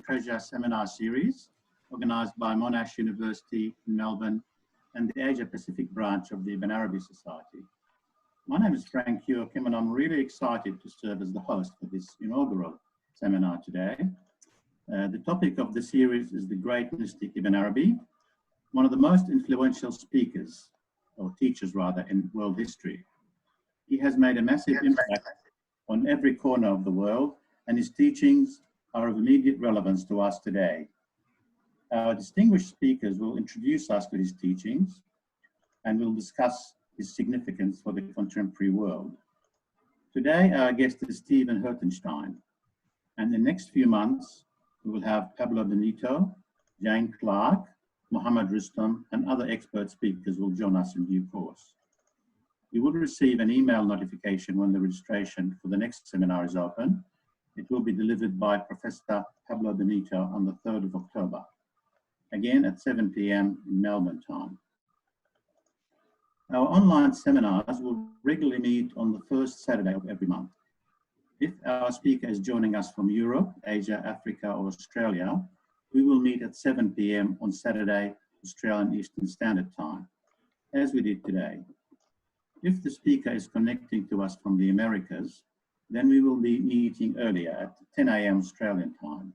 Treasure seminar series organised by Monash University in Melbourne and the Asia Pacific branch of the Ibn Arabi Society. My name is Frank Joachim and I'm really excited to serve as the host for this inaugural seminar today. The topic of the series is the great mystic Ibn Arabi, one of the most influential speakers, or teachers rather, in world history. He has made a massive impact on every corner of the world, and his teachings are of immediate relevance to us today. Our distinguished speakers will introduce us to his teachings and will discuss his significance for the contemporary world. Today, our guest is Stephen Hirtenstein, and in the next few months, we will have Pablo Benito, Jane Clark, Mohammed Rustam, and other expert speakers will join us in due course. You will receive an email notification when the registration for the next seminar is open. It will be delivered by Professor Pablo Benito on the 3rd of October, again at 7 p.m. in Melbourne time. Our online seminars will regularly meet on the first Saturday of every month. If our speaker is joining us from Europe, Asia, Africa, or Australia, we will meet at 7 p.m. on Saturday, Australian Eastern Standard Time, as we did today. If the speaker is connecting to us from the Americas, then we will be meeting earlier at 10 a.m. Australian time.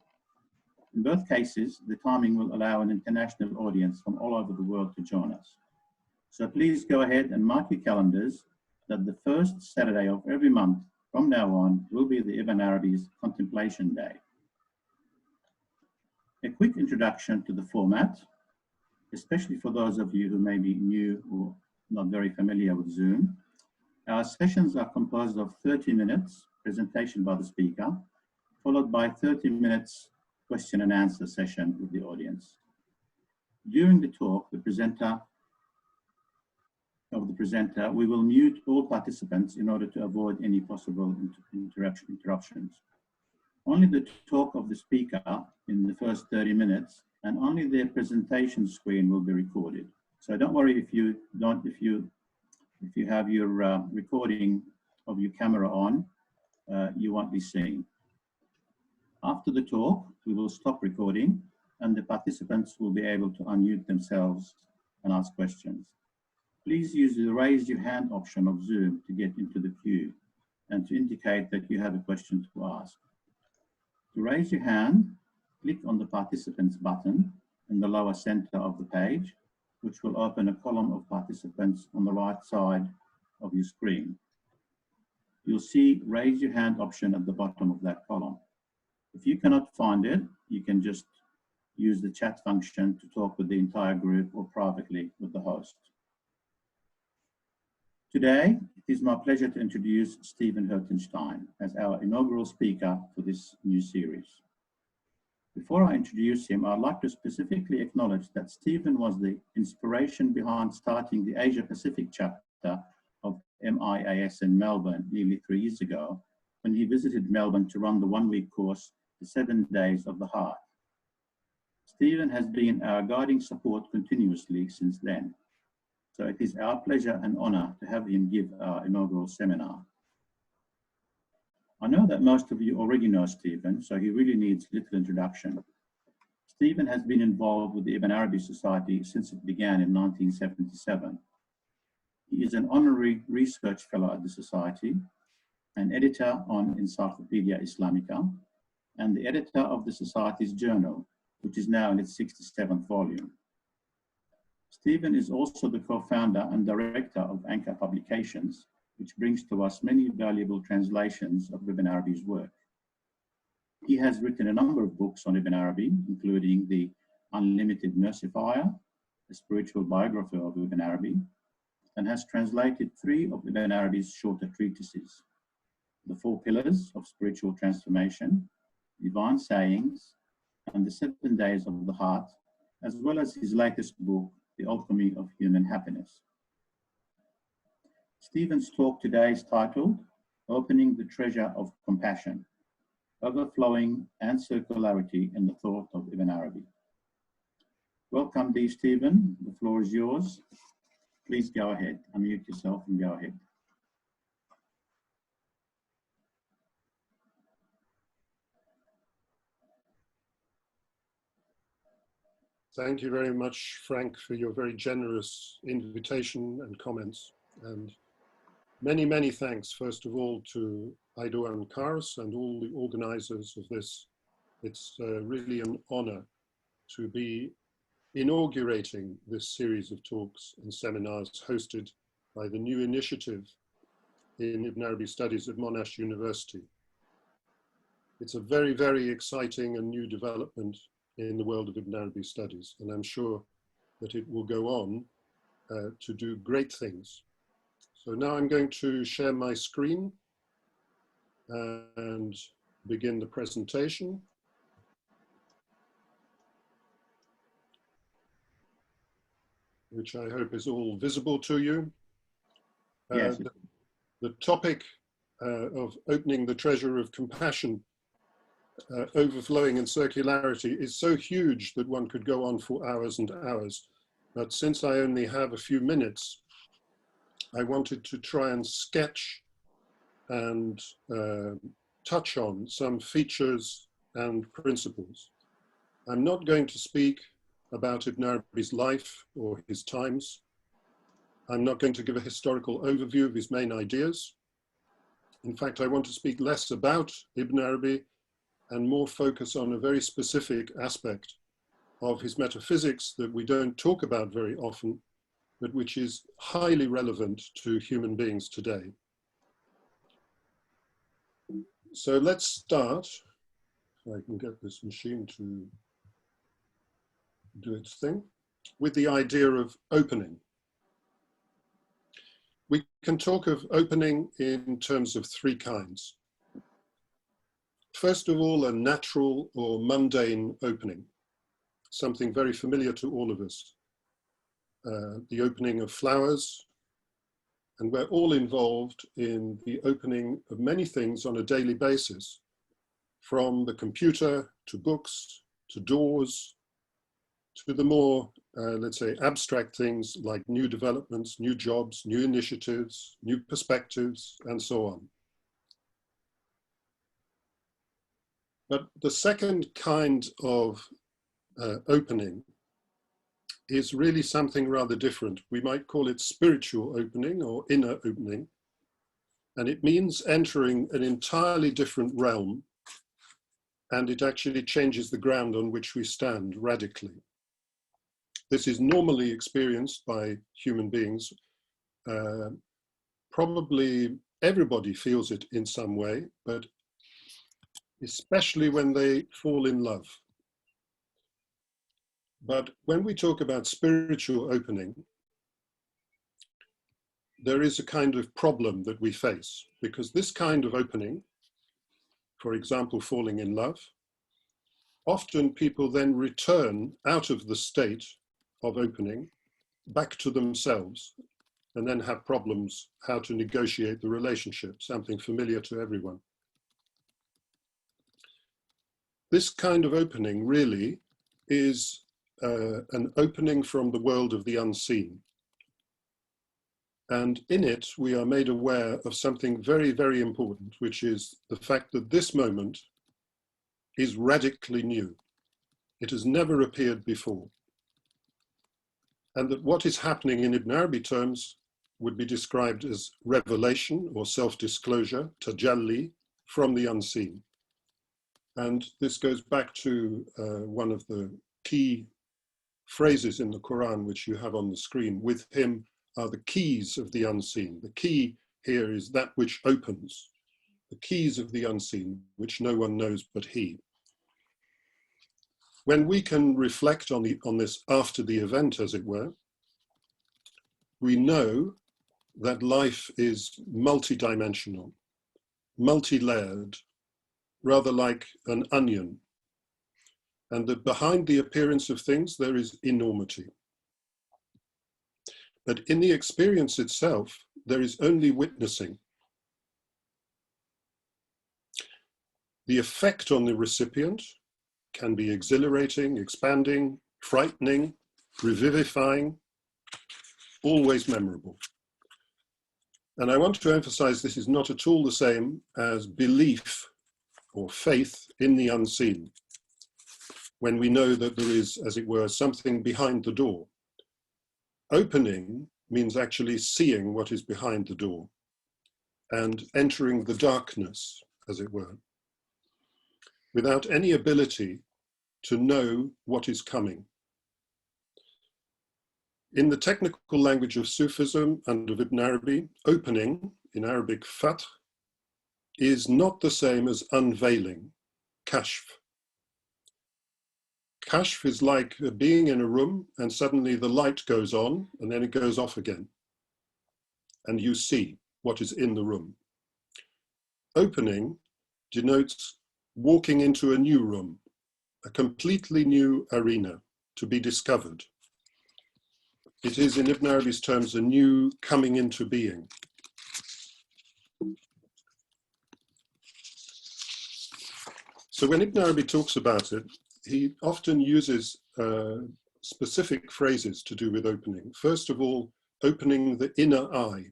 In both cases, the timing will allow an international audience from all over the world to join us. So please go ahead and mark your calendars that the first Saturday of every month from now on will be the Ibn Arabi's Contemplation Day. A quick introduction to the format, especially for those of you who may be new or not very familiar with Zoom. Our sessions are composed of 30 minutes presentation by the speaker, followed by 30 minutes question and answer session with the audience. During the talk, we will mute all participants in order to avoid any possible interruptions. Only the talk of the speaker in the first 30 minutes and only their presentation screen will be recorded. So don't worry if you have your recording of your camera on, you won't be seen. After the talk, we will stop recording and the participants will be able to unmute themselves and ask questions. Please use the raise your hand option of Zoom to get into the queue and to indicate that you have a question to ask. To raise your hand, click on the participants button in the lower center of the page, which will open a column of participants on the right side of your screen. You'll see raise your hand option at the bottom of that column. If you cannot find it, you can just use the chat function to talk with the entire group or privately with the host. Today, it is my pleasure to introduce Stephen Hirtenstein as our inaugural speaker for this new series. Before I introduce him, I'd like to specifically acknowledge that Stephen was the inspiration behind starting the Asia Pacific chapter of MIAS in Melbourne nearly 3 years ago, when he visited Melbourne to run the one-week course, The 7 Days of the Heart. Stephen has been our guiding support continuously since then. So it is our pleasure and honor to have him give our inaugural seminar. I know that most of you already know Stephen, so he really needs little introduction. Stephen has been involved with the Ibn Arabi Society since it began in 1977. He is an honorary research fellow at the Society, an editor on Encyclopedia Islamica, and the editor of the Society's journal, which is now in its 67th volume. Stephen is also the co-founder and director of Anchor Publications, which brings to us many valuable translations of Ibn Arabi's work. He has written a number of books on Ibn Arabi, including The Unlimited Mercifier, a spiritual biography of Ibn Arabi, and has translated 3 of Ibn Arabi's shorter treatises: The 4 Pillars of Spiritual Transformation, Divine Sayings, and The 7 Days of the Heart, as well as his latest book, The Alchemy of Human Happiness. Stephen's talk today is titled, Opening the Treasure of Compassion, Overflowing and Circularity in the Thought of Ibn Arabi. Welcome, dear Stephen. The floor is yours. Please go ahead. Unmute yourself and go ahead. Thank you very much, Frank, for your very generous invitation and comments. And many, many thanks, first of all, to Aido and Karas and all the organizers of this. It's really an honor to be inaugurating this series of talks and seminars hosted by the new initiative in Ibn Arabi Studies at Monash University. It's a very, very exciting and new development in the world of Ibn Arabi Studies, and I'm sure that it will go on to do great things. So now I'm going to share my screen and begin the presentation. Which I hope is all visible to you. Yes. The topic of opening the treasure of compassion, overflowing in circularity, is so huge that one could go on for hours and hours. But since I only have a few minutes, I wanted to try and sketch and touch on some features and principles. I'm not going to speak about Ibn Arabi's life or his times. I'm not going to give a historical overview of his main ideas. In fact, I want to speak less about Ibn Arabi and more focus on a very specific aspect of his metaphysics that we don't talk about very often, but which is highly relevant to human beings today. So let's start, if I can get this machine to do its thing, with the idea of opening. We can talk of opening in terms of three kinds. First of all, a natural or mundane opening, something very familiar to all of us. The opening of flowers, and we're all involved in the opening of many things on a daily basis, from the computer to books, to doors, to the more, let's say, abstract things like new developments, new jobs, new initiatives, new perspectives, and so on. But the second kind of opening is really something rather different. We might call it spiritual opening or inner opening. And it means entering an entirely different realm, and it actually changes the ground on which we stand radically. This is normally experienced by human beings. Probably everybody feels it in some way, but especially when they fall in love. But when we talk about spiritual opening, there is a kind of problem that we face, because this kind of opening, for example, falling in love, often people then return out of the state of opening back to themselves and then have problems how to negotiate the relationship, something familiar to everyone. This kind of opening really is an opening from the world of the unseen. And in it, we are made aware of something very, very important, which is the fact that this moment is radically new. It has never appeared before. And that what is happening in Ibn Arabi terms would be described as revelation or self-disclosure, tajalli, from the unseen. And this goes back to one of the key phrases in the Quran, which you have on the screen. With him are the keys of the unseen. The key here is that which opens, the keys of the unseen, which no one knows but he. When we can reflect on this after the event, as it were, we know that life is multidimensional, multi-layered, rather like an onion, and that behind the appearance of things there is enormity. But in the experience itself, there is only witnessing. The effect on the recipient can be exhilarating, expanding, frightening, revivifying, always memorable. And I want to emphasize this is not at all the same as belief or faith in the unseen. when we know that there is, as it were, something behind the door. Opening means actually seeing what is behind the door and entering the darkness, as it were, without any ability to know what is coming. In the technical language of Sufism and of Ibn Arabi, opening, in Arabic fath, is not the same as unveiling, kashf. Kashf is like being in a room and suddenly the light goes on and then it goes off again. And you see what is in the room. Opening denotes walking into a new room, a completely new arena to be discovered. It is, in Ibn Arabi's terms, a new coming into being. So when Ibn Arabi talks about it, he often uses specific phrases to do with opening. First of all, opening the inner eye.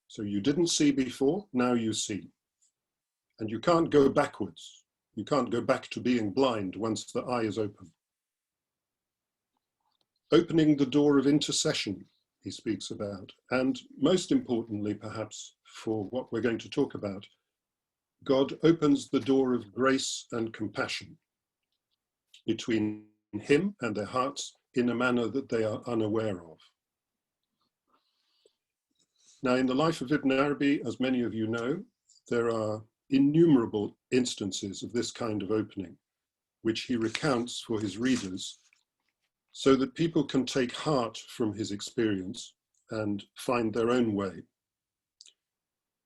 So you didn't see before, now you see. And you can't go backwards. You can't go back to being blind once the eye is open. Opening the door of intercession, he speaks about. And most importantly, perhaps, for what we're going to talk about, God opens the door of grace and compassion between him and their hearts in a manner that they are unaware of. Now, in the life of Ibn Arabi, as many of you know, there are innumerable instances of this kind of opening, which he recounts for his readers so that people can take heart from his experience and find their own way.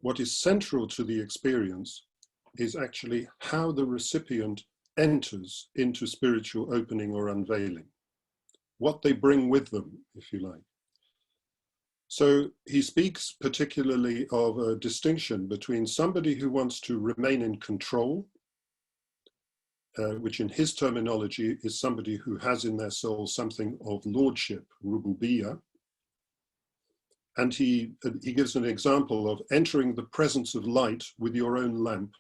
What is central to the experience is actually how the recipient enters into spiritual opening or unveiling, what they bring with them, if you like. So he speaks particularly of a distinction between somebody who wants to remain in control, which in his terminology is somebody who has in their soul something of lordship, rububiyyah. And he gives an example of entering the presence of light with your own lamp.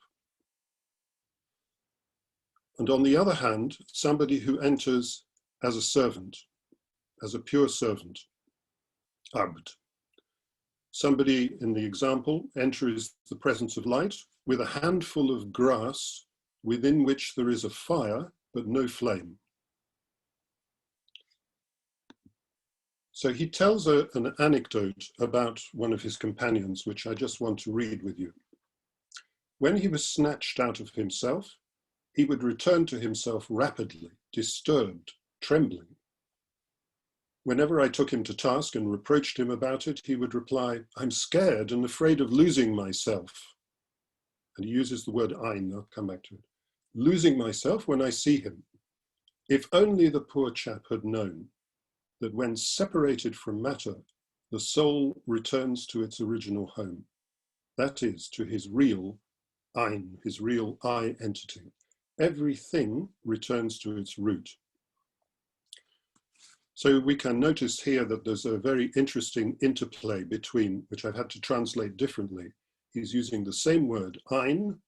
And on the other hand, somebody who enters as a servant, as a pure servant, abd. Somebody in the example enters the presence of light with a handful of grass within which there is a fire, but no flame. So he tells an anecdote about one of his companions, which I just want to read with you. When he was snatched out of himself, he would return to himself rapidly, disturbed, trembling. Whenever I took him to task and reproached him about it, he would reply, "I'm scared and afraid of losing myself." And he uses the word ein, I'll come back to it. Losing myself when I see him. If only the poor chap had known that when separated from matter, the soul returns to its original home. That is, to his real ein, his real I entity. Everything returns to its root. So we can notice here that there's a very interesting interplay between, which I've had to translate differently. He's using the same word, ein,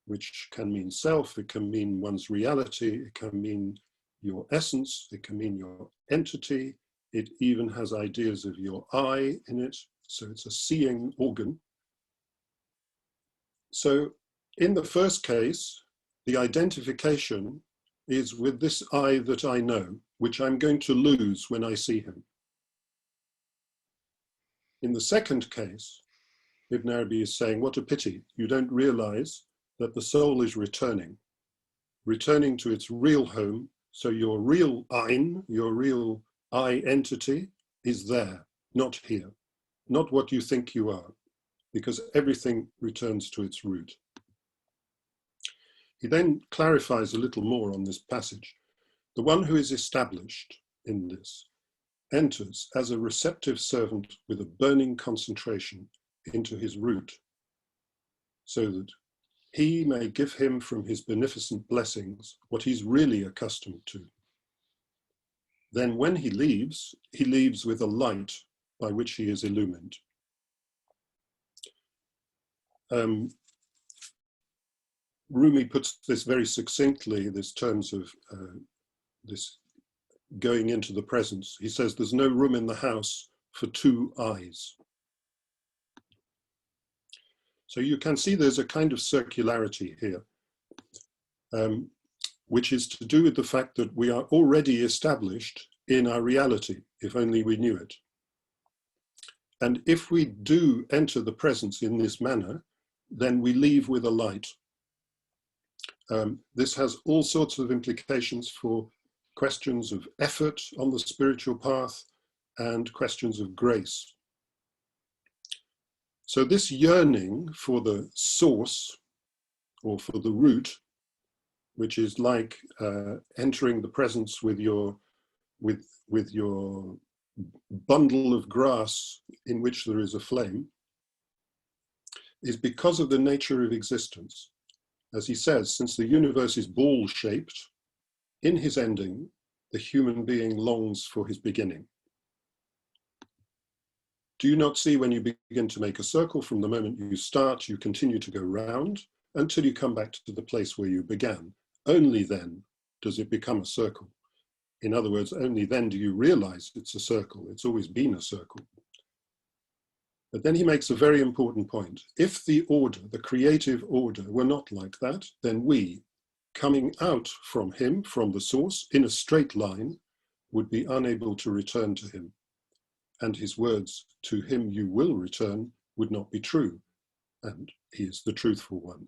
which can mean self, it can mean one's reality, it can mean your essence, it can mean your entity, it even has ideas of your I in it, so it's a seeing organ. So in the first case, the identification is with this I that I know, which I'm going to lose when I see him. In the second case, Ibn Arabi is saying, what a pity, you don't realize that the soul is returning to its real home, so your real ein, your real I entity is there, not here, not what you think you are, because everything returns to its root. He then clarifies a little more on this passage. The one who is established in this enters as a receptive servant with a burning concentration into his root, so that he may give him from his beneficent blessings what he's really accustomed to. Then when he leaves with a light by which he is illumined. Rumi puts this very succinctly, this terms of this going into the presence. He says, there's no room in the house for two eyes. So you can see there's a kind of circularity here, which is to do with the fact that we are already established in our reality, if only we knew it. And if we do enter the presence in this manner, then we leave with a light. This has all sorts of implications for questions of effort on the spiritual path and questions of grace. So this yearning for the source or for the root, which is like entering the presence with your bundle of grass in which there is a flame, is because of the nature of existence. As he says, since the universe is ball-shaped, in his ending, the human being longs for his beginning. Do you not see when you begin to make a circle, from the moment you start, you continue to go round until you come back to the place where you began? Only then does it become a circle. In other words, only then do you realize it's a circle. It's always been a circle. But then he makes a very important point. If the order, the creative order, were not like that, then we, coming out from him, from the source, in a straight line, would be unable to return to him. And his words, to him you will return, would not be true. And he is the truthful one.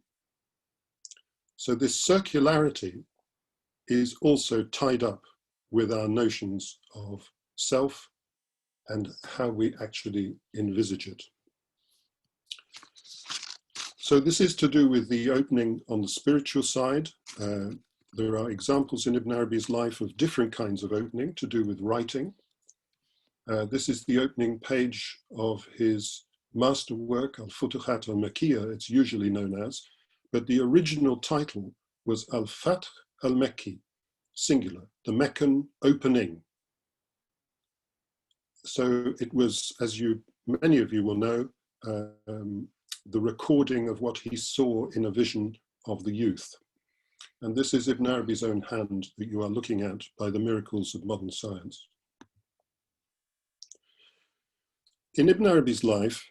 So this circularity is also tied up with our notions of self and how we actually envisage it. So this is to do with the opening on the spiritual side. There are examples in Ibn Arabi's life of different kinds of opening to do with writing. This is the opening page of his masterwork, Al-Futuhat al-Makkiyah, it's usually known as, but the original title was Al-Fath al-Makki, singular, the Meccan opening. So it was, as many of you will know, the recording of what he saw in a vision of the youth. And this is Ibn Arabi's own hand that you are looking at by the miracles of modern science. In Ibn Arabi's life,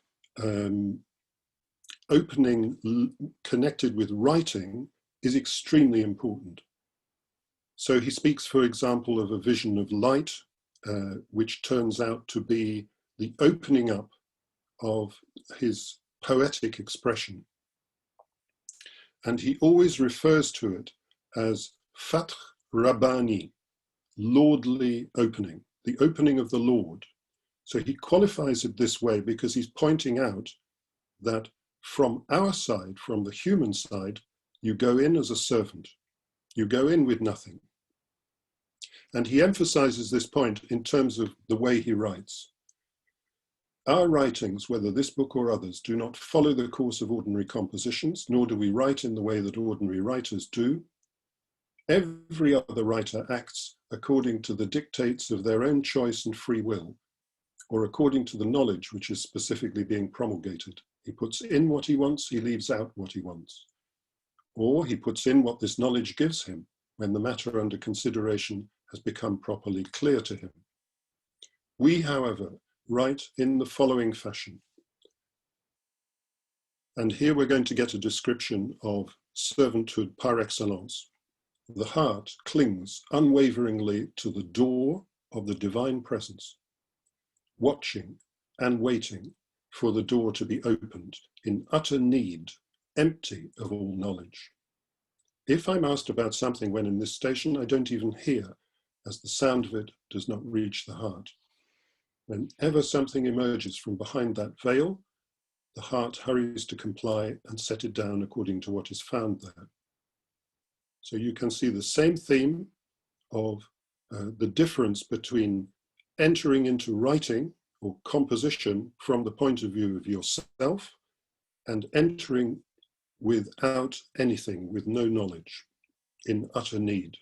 opening connected with writing is extremely important. So he speaks, for example, of a vision of light, which turns out to be the opening up of his poetic expression. And he always refers to it as Fath Rabbani, lordly opening, the opening of the Lord. So he qualifies it this way because he's pointing out that from our side, from the human side, you go in as a servant. You go in with nothing. And he emphasizes this point in terms of the way he writes. Our writings, whether this book or others, do not follow the course of ordinary compositions, nor do we write in the way that ordinary writers do. Every other writer acts according to the dictates of their own choice and free will, or according to the knowledge which is specifically being promulgated. He puts in what he wants, he leaves out what he wants. Or he puts in what this knowledge gives him when the matter under consideration has become properly clear to him. We, however, write in the following fashion. And here we're going to get a description of servanthood par excellence. The heart clings unwaveringly to the door of the divine presence, watching and waiting for the door to be opened in utter need, empty of all knowledge. If I'm asked about something when in this station, I don't even hear, as the sound of it does not reach the heart. Whenever something emerges from behind that veil, the heart hurries to comply and set it down according to what is found there. So you can see the same theme of the difference between entering into writing or composition from the point of view of yourself and entering without anything, with no knowledge, in utter need.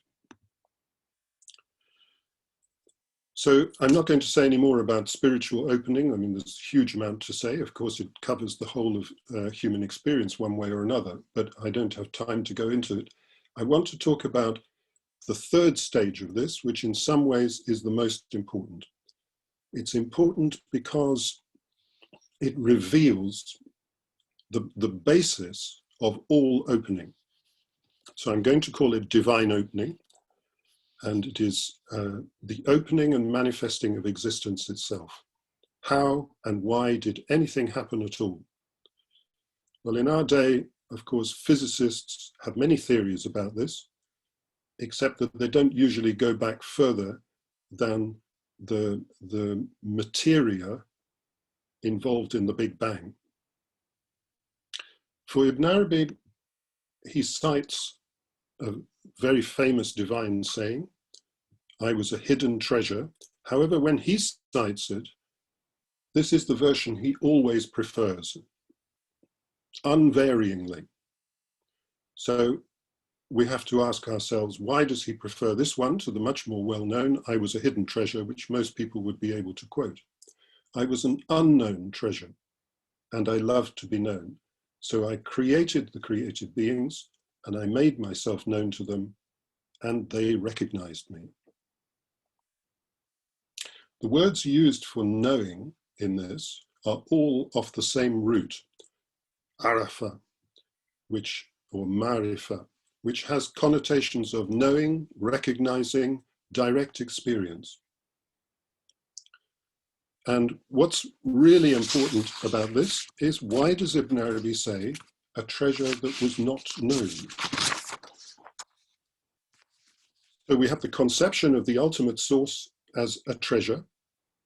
So I'm not going to say any more about spiritual opening. I mean, there's a huge amount to say. Of course, it covers the whole of human experience one way or another, but I don't have time to go into it. I want to talk about the third stage of this, which in some ways is the most important. It's important because it reveals the basis of all opening. So I'm going to call it divine opening, and it is the opening and manifesting of existence itself. How and why did anything happen at all? Well, in our day, of course, physicists have many theories about this, except that they don't usually go back further than the materia involved in the Big Bang. For Ibn Arabi, he cites a very famous divine saying, "I was a hidden treasure." However, when he cites it, this is the version he always prefers, unvaryingly. So we have to ask ourselves, why does he prefer this one to the much more well-known, "I was a hidden treasure," which most people would be able to quote? I was an unknown treasure, and I loved to be known. So I created the created beings, and I made myself known to them, and they recognized me. The words used for knowing in this are all off the same root, arafa, or marifa, which has connotations of knowing, recognizing, direct experience. And what's really important about this is, why does Ibn Arabi say a treasure that was not known? So we have the conception of the ultimate source as a treasure,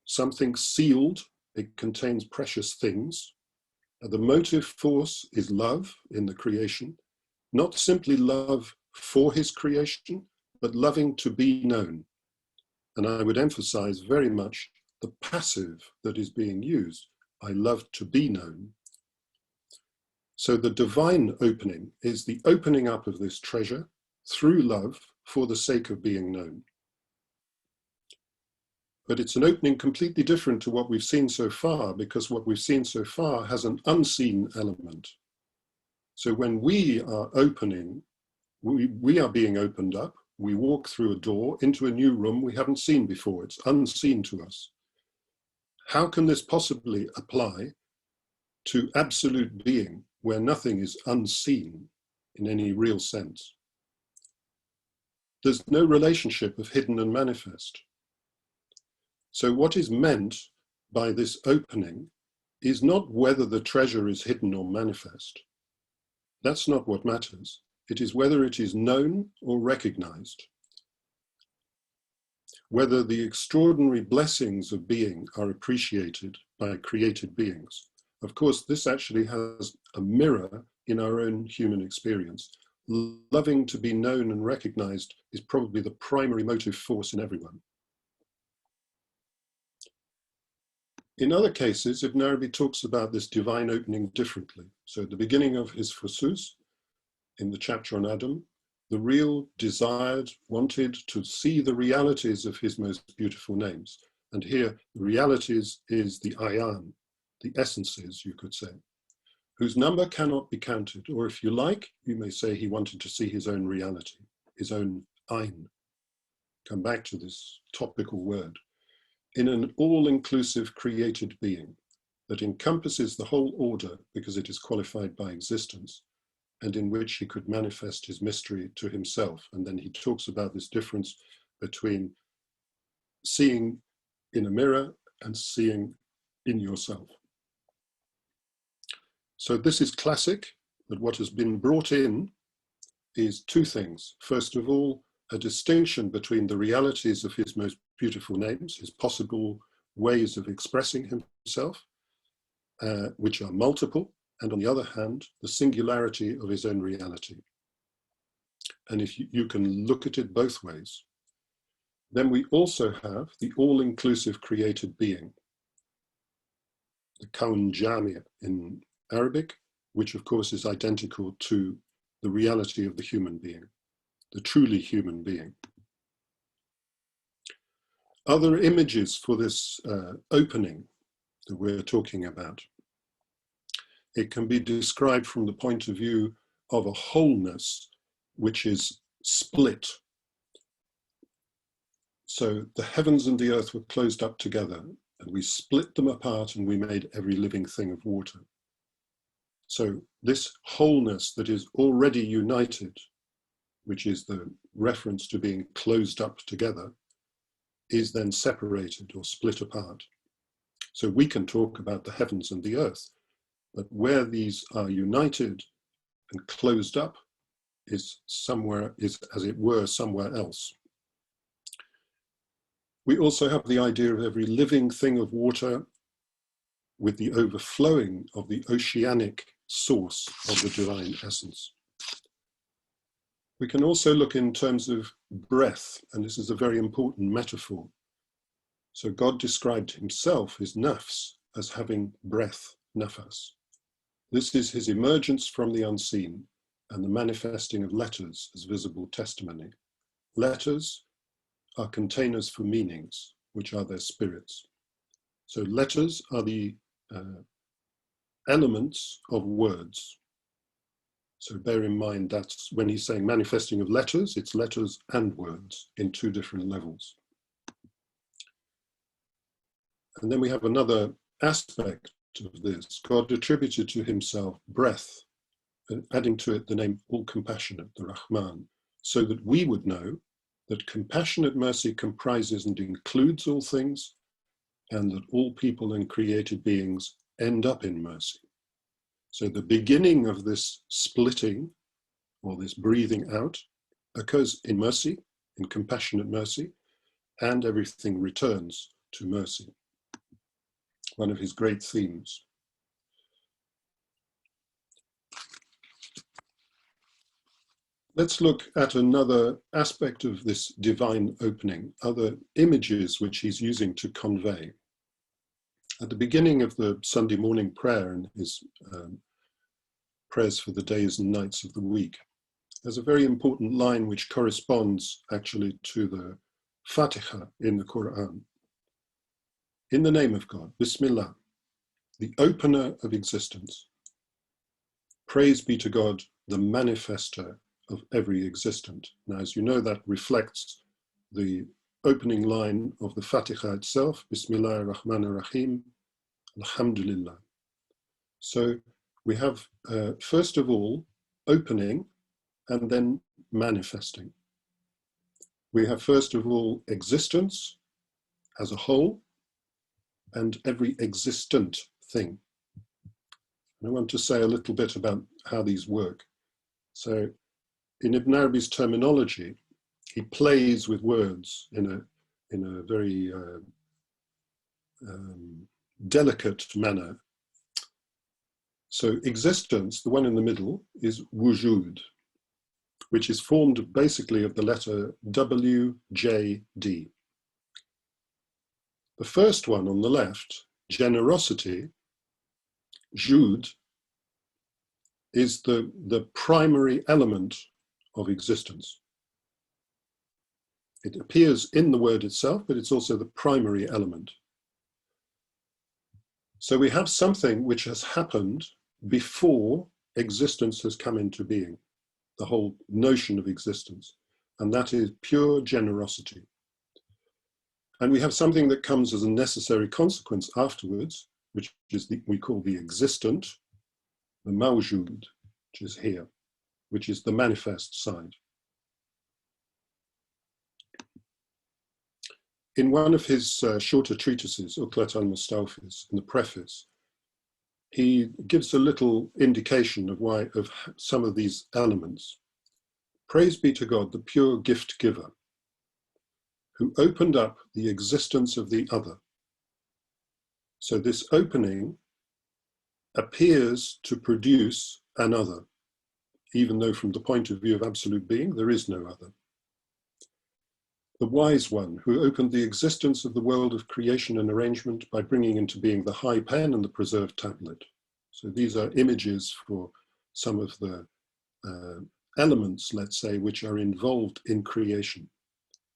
something sealed, it contains precious things. The motive force is love in the creation, not simply love for his creation, but loving to be known. And I would emphasize very much the passive that is being used. I love to be known. So the divine opening is the opening up of this treasure through love for the sake of being known. But it's an opening completely different to what we've seen so far, because what we've seen so far has an unseen element. So when we are opening, we are being opened up, we walk through a door into a new room we haven't seen before, it's unseen to us. How can this possibly apply to absolute being, where nothing is unseen in any real sense? There's no relationship of hidden and manifest. So what is meant by this opening is not whether the treasure is hidden or manifest. That's not what matters. It is whether it is known or recognized. Whether the extraordinary blessings of being are appreciated by created beings. Of course, this actually has a mirror in our own human experience. Loving to be known and recognized is probably the primary motive force in everyone. In other cases, Ibn Arabi talks about this divine opening differently. So at the beginning of his Fusus, in the chapter on Adam, the real desired, wanted to see the realities of his most beautiful names. And here, the realities is the ayan, the essences, you could say, whose number cannot be counted. Or if you like, you may say he wanted to see his own reality, his own ayn. Come back to this topical word. In an all-inclusive created being that encompasses the whole order because it is qualified by existence, and in which he could manifest his mystery to himself. And then he talks about this difference between seeing in a mirror and seeing in yourself. So this is classic, but what has been brought in is two things. First of all, a distinction between the realities of his most beautiful names, his possible ways of expressing himself, which are multiple, and on the other hand, the singularity of his own reality. And if you can look at it both ways. Then we also have the all-inclusive created being, the Kaun Jamia in Arabic, which of course is identical to the reality of the human being, the truly human being. Other images for this opening that we're talking about. It can be described from the point of view of a wholeness which is split. So the heavens and the earth were closed up together, and we split them apart and we made every living thing of water. So this wholeness that is already united, which is the reference to being closed up together, is then separated or split apart. So we can talk about the heavens and the earth, but where these are united and closed up is somewhere, is as it were, somewhere else. We also have the idea of every living thing of water with the overflowing of the oceanic source of the divine essence. We can also look in terms of breath, and this is a very important metaphor. So God described himself, his nafs, as having breath, nafas. This is his emergence from the unseen and the manifesting of letters as visible testimony. Letters are containers for meanings, which are their spirits. So letters are the elements of words. So bear in mind that's when he's saying manifesting of letters, it's letters and words in two different levels. And then we have another aspect of this. God attributed to himself breath, and adding to it the name all-compassionate, the Rahman, so that we would know that compassionate mercy comprises and includes all things, and that all people and created beings end up in mercy. So the beginning of this splitting, or this breathing out, occurs in mercy, in compassionate mercy, and everything returns to mercy. One of his great themes. Let's look at another aspect of this divine opening, other images which he's using to convey. At the beginning of the Sunday morning prayer and his prayers for the days and nights of the week, there's a very important line which corresponds actually to the Fatiha in the Quran. In the name of God, Bismillah, the opener of existence. Praise be to God, the manifester of every existent. Now, as you know, that reflects the opening line of the Fatiha itself, Bismillah ar-Rahman ar-Rahim, Alhamdulillah. So we have, first of all, opening and then manifesting. We have, first of all, existence as a whole and every existent thing. And I want to say a little bit about how these work. So in Ibn Arabi's terminology, he plays with words in a very delicate manner. So existence, the one in the middle, is wujud, which is formed basically of the letter W, J, D. The first one on the left, generosity, Jud, is the primary element of existence. It appears in the word itself, but it's also the primary element. So we have something which has happened before existence has come into being, the whole notion of existence, and that is pure generosity. And we have something that comes as a necessary consequence afterwards, which is we call the existent, the mawjud, which is here, which is the manifest side. In one of his shorter treatises, Uqlat al-Mustawfiz, in the preface, he gives a little indication of some of these elements. Praise be to God, the pure gift giver, who opened up the existence of the other. So this opening appears to produce an other, even though from the point of view of absolute being, there is no other. The wise one, who opened the existence of the world of creation and arrangement by bringing into being the high pen and the preserved tablet. So these are images for some of the elements, let's say, which are involved in creation.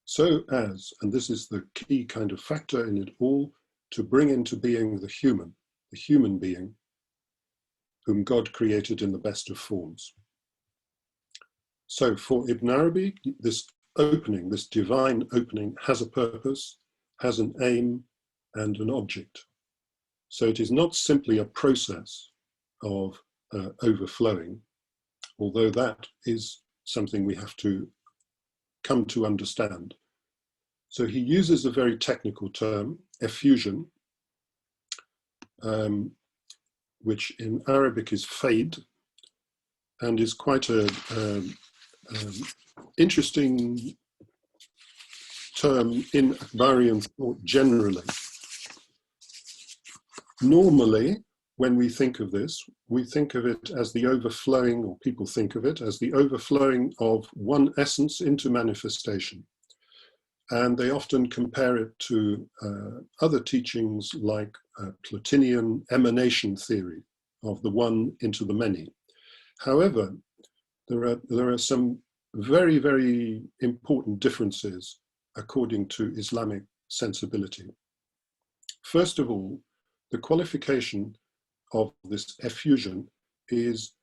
so as, and this is the key kind of factor in it all, to bring into being the human being, whom God created in the best of forms. So for Ibn Arabi, this opening, this divine opening, has a purpose, has an aim, and an object. So it is not simply a process of overflowing, although that is something we have to come to understand. So he uses a very technical term, effusion, which in Arabic is fade, and is quite a interesting term in Akbarian thought generally. Normally, when we think of this, we think of it as the overflowing, or people think of it as the overflowing of one essence into manifestation. And they often compare it to other teachings like Platinian emanation theory of the one into the many. However, there are some very, very important differences according to Islamic sensibility. First of all, the qualification of this effusion is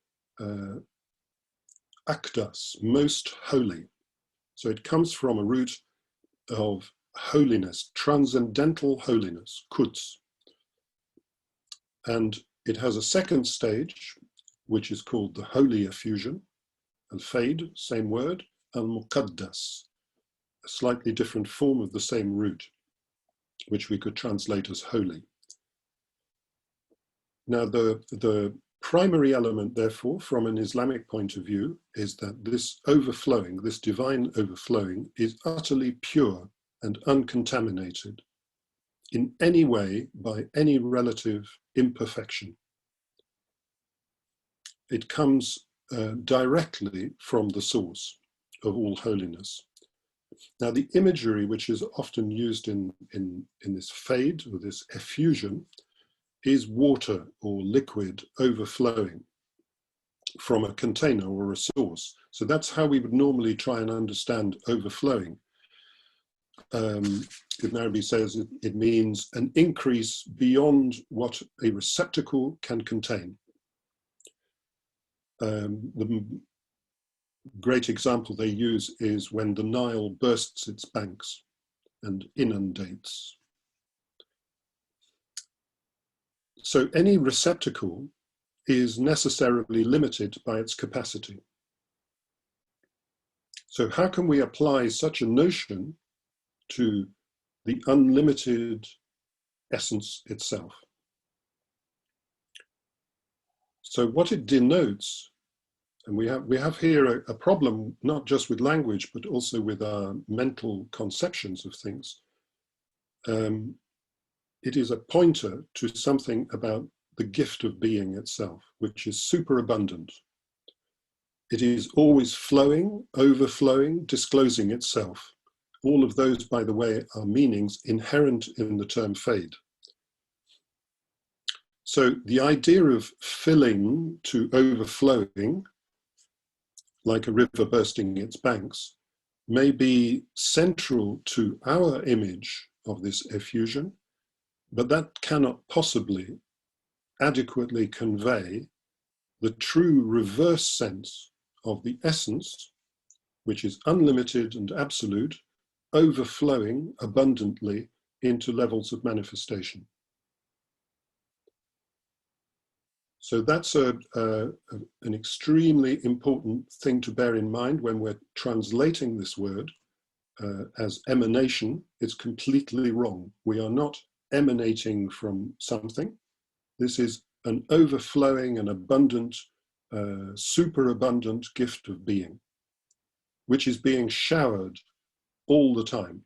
akdas, most holy. So it comes from a root of holiness, transcendental holiness, quds. And it has a second stage, which is called the holy effusion, al-fade, same word, al-muqaddas, a slightly different form of the same root, which we could translate as holy. Now, the primary element, therefore, from an Islamic point of view, is that this overflowing, this divine overflowing, is utterly pure and uncontaminated in any way by any relative imperfection. It comes directly from the source of all holiness. Now, the imagery which is often used in this fade, or this effusion, is water or liquid overflowing from a container or a source. So that's how we would normally try and understand overflowing. Ibn Arabi says it means an increase beyond what a receptacle can contain. The great example they use is when the Nile bursts its banks and inundates. So any receptacle is necessarily limited by its capacity. So how can we apply such a notion to the unlimited essence itself? So what it denotes, and we have here a problem not just with language, but also with our mental conceptions of things. It is a pointer to something about the gift of being itself, which is superabundant. It is always flowing, overflowing, disclosing itself. All of those, by the way, are meanings inherent in the term fade. So the idea of filling to overflowing, like a river bursting its banks, may be central to our image of this effusion, but that cannot possibly adequately convey the true reverse sense of the essence, which is unlimited and absolute, overflowing abundantly into levels of manifestation. So that's an extremely important thing to bear in mind when we're translating this word as emanation. It's completely wrong. We are not emanating from something. This is an overflowing and abundant, superabundant gift of being, which is being showered all the time.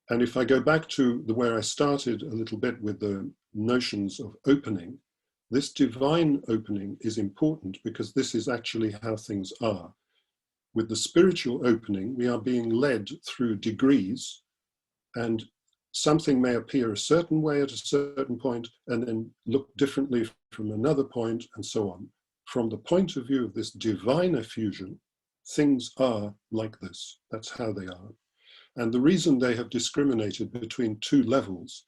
And if I go back to where I started a little bit with the notions of opening, this divine opening is important because this is actually how things are. With the spiritual opening, we are being led through degrees, and something may appear a certain way at a certain point and then look differently from another point, and so on. From the point of view of this divine effusion, things are like this. That's how they are. And the reason they have discriminated between two levels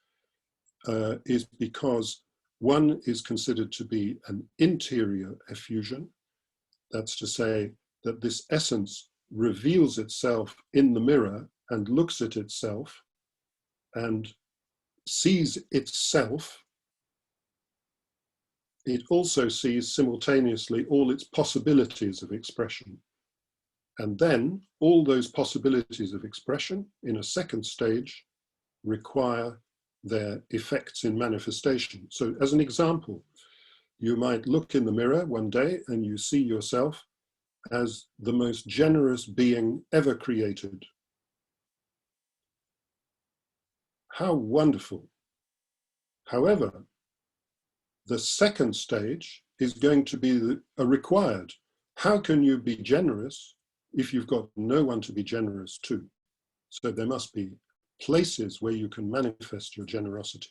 is because one is considered to be an interior effusion. That's to say that this essence reveals itself in the mirror and looks at itself and sees itself. It also sees simultaneously all its possibilities of expression. And then all those possibilities of expression in a second stage require their effects in manifestation. So as an example, you might look in the mirror one day and you see yourself as the most generous being ever created. How wonderful. However, the second stage is going to be a required. How can you be generous if you've got no one to be generous to? So there must be places where you can manifest your generosity.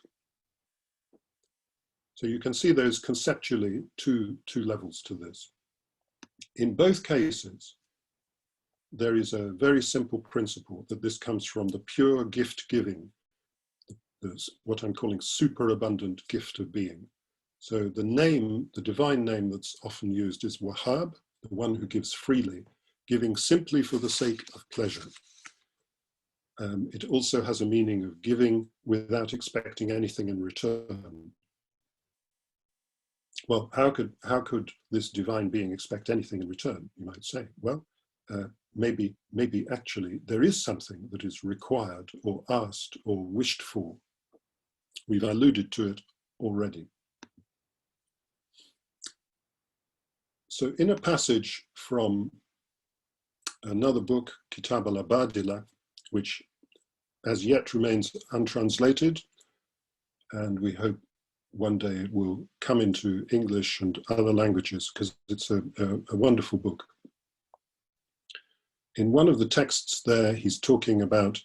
So you can see there's conceptually two levels to this. In both cases, there is a very simple principle that this comes from the pure gift giving, what I'm calling superabundant gift of being. So the name, the divine name that's often used is Wahhab, the one who gives freely, giving simply for the sake of pleasure. It also has a meaning of giving without expecting anything in return. Well, how could this divine being expect anything in return, you might say? Well, maybe actually there is something that is required or asked or wished for. We've alluded to it already. So in a passage from another book, Kitab al-Abadila, which as yet remains untranslated, and we hope one day it will come into English and other languages, because it's a wonderful book. In one of the texts there, he's talking about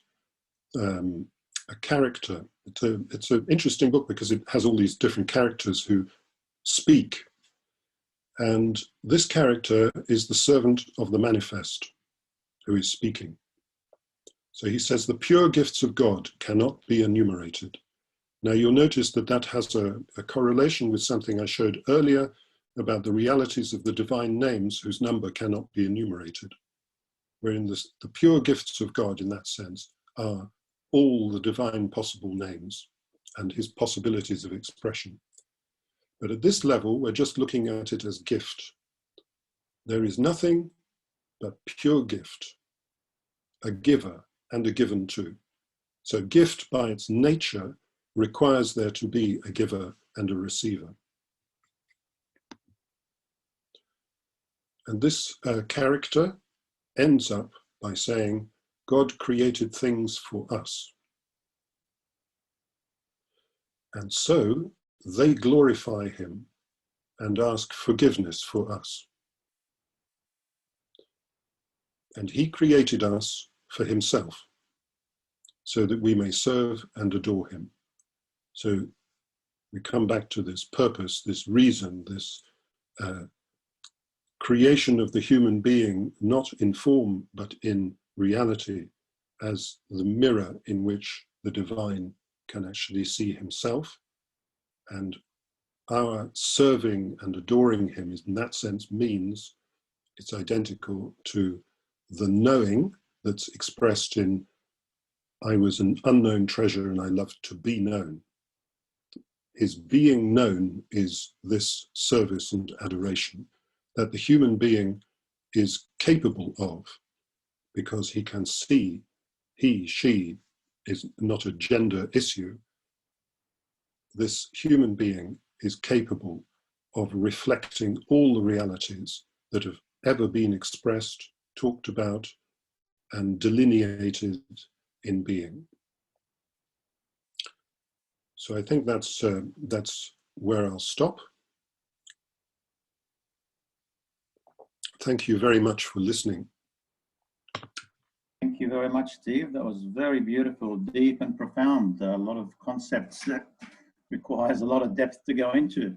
a character. It's an interesting book because it has all these different characters who speak. And this character is the servant of the manifest who is speaking. So he says, the pure gifts of God cannot be enumerated. Now you'll notice that that has a correlation with something I showed earlier about the realities of the divine names whose number cannot be enumerated. Wherein the pure gifts of God in that sense are all the divine possible names and his possibilities of expression. But at this level, we're just looking at it as gift. There is nothing but pure gift, a giver and a given to. So gift by its nature requires there to be a giver and a receiver. And this character ends up by saying, God created things for us. And so they glorify him and ask forgiveness for us. And he created us for himself, so that we may serve and adore him. So we come back to this purpose, this reason, this creation of the human being, not in form, but in reality, as the mirror in which the divine can actually see himself. And our serving and adoring him is, in that sense, means it's identical to the knowing that's expressed in, I was an unknown treasure and I loved to be known. His being known is this service and adoration that the human being is capable of, because he can see, he, she is not a gender issue. This human being is capable of reflecting all the realities that have ever been expressed, talked about, and delineated in being. So I think that's where I'll stop. Thank you very much for listening. Thank you very much, Steve. That was very beautiful, deep and profound. A lot of concepts that requires a lot of depth to go into.